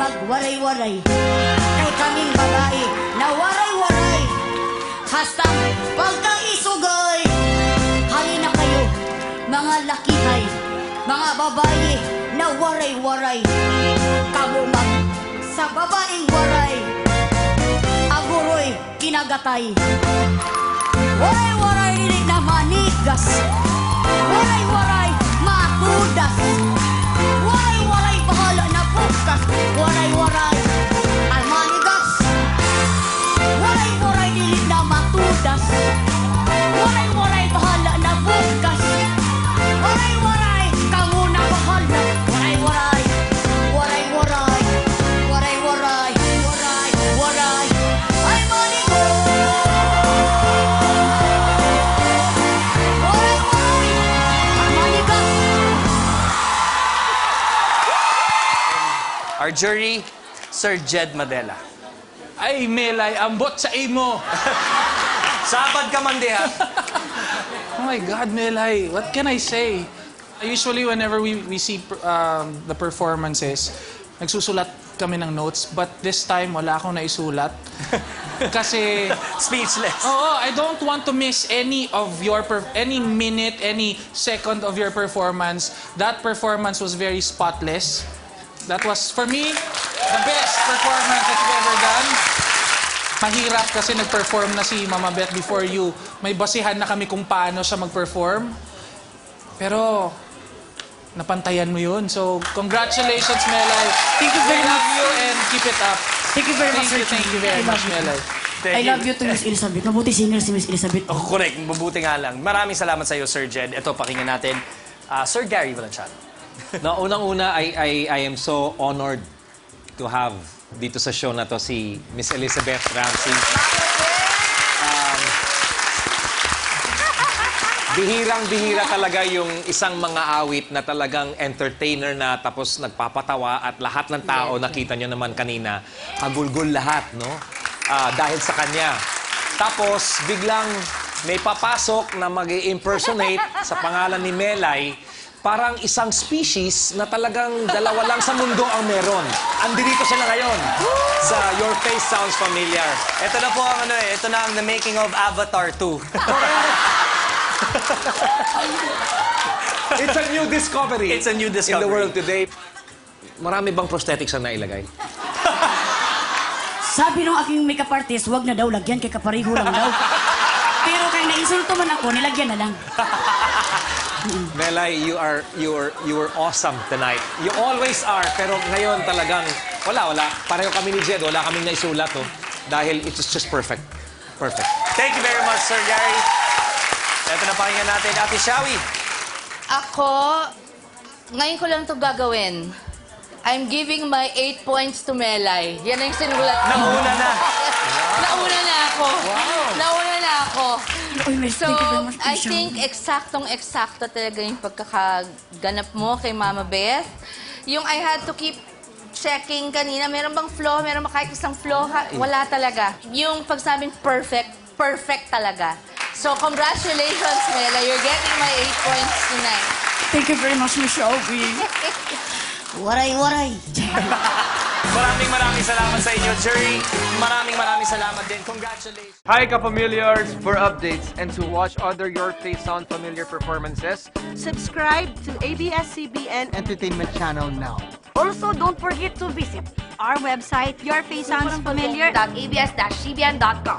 magwaray-waray. Kay kaming babae na waray-waray. Hastang pagkaisugay. Halina kayo, mga lakihay, mga babae na waray-waray. Kabumag sa babaeng waray. Aguroy kinagatay. Waray-waray dili na manigas. Waray-waray matudas. Waray-waray bahala na bukas. Waray-waray almanigas. Waray-waray dili na matudas. Waray-waray bahala na bukas. Waray-waray kamu na bahala. Waray-waray. Waray-waray. Waray-waray. Waray-waray. Ay manigo. Waray-waray. Almanigas. Our jury, Sir Jed Madela. Ay, Melay, ambot sa imo. Sabad ka man diha. Oh my God, Melay, what can I say? Usually, whenever we see the performances, nagsusulat kami ng notes, but this time, wala akong naisulat. Kasi, Speechless. oo, I don't want to miss any of your, any minute, any second of your performance. That performance was very spotless. That was, for me, the best performance that you've ever done. Mahirap kasi nag-perform na si Mama Beth before you. May basihan na kami kung paano siya mag-perform. Pero, napantayan mo yun. So, congratulations, Melay. Thank you very We love much. you and keep it up. Thank you very much, Thank you very much, Melay. I love you to Miss Elizabeth. Mabuti singer si Miss Elizabeth. Oh, correct. Mabuti nga lang. Maraming salamat sa iyo, Sir Jed. Ito, pakinggan natin. Sir Gary Valenciano. Na unang-una, I am so honored to have dito sa show na to si Miss Elizabeth Ramsey. Bihirang-bihira talaga yung isang mga awit na talagang entertainer na tapos nagpapatawa at lahat ng tao, nakita nyo naman kanina, agulgol lahat, no? Dahil sa kanya. Tapos, biglang may papasok na mag-impersonate sa pangalan ni Melay, parang isang species na talagang dalawa lang sa mundo ang meron. Andirito sila ngayon sa Your Face Sounds Familiar. Ito na po ang ito na ang the making of Avatar 2. It's a new discovery. It's a new In the discovery. world today. Marami bang prosthetics ang nailagay? Sabi nung aking makeup artist, wag na daw lagyan kay kapariho lang daw. Pero kay naisulto man ako, nilagyan na lang. Melay, you were awesome tonight. You always are, pero ngayon talagang wala. Pareho kami ni Jed, wala kaming naisulat, oh. Dahil it was just perfect. Perfect. Thank you very much, Sir Gary. Ito na pakinggan natin, Ate Shawi. Ako, ngayon ko lang ito gagawin. I'm giving my 8 points to Melay. Yan ang sinulat ko. Nauna na. Nauna na ako. Nauna na ako. Uy, Miss, So, thank you very much, I Miss think eksaktong-eksakto talaga yung pagkakaganap mo kay Mama Beth. Yung I had to keep checking kanina, meron bang flaw? Meron ba kahit isang flaw? Wala talaga. Yung pagsabing perfect, perfect talaga. So, congratulations, Mela. You're getting my 8 points tonight. Thank you very much, Miss Shelby. Waray-waray. Maraming salamat sa inyo, jury. Maraming salamat din. Congratulations. Hi, Kapamiliars! For updates and to watch other Your Face Sound Familiar performances, Subscribe to ABS-CBN Entertainment Channel now. Also, don't forget to visit our website, Your Face Sounds Familiar. .abs-cbn.com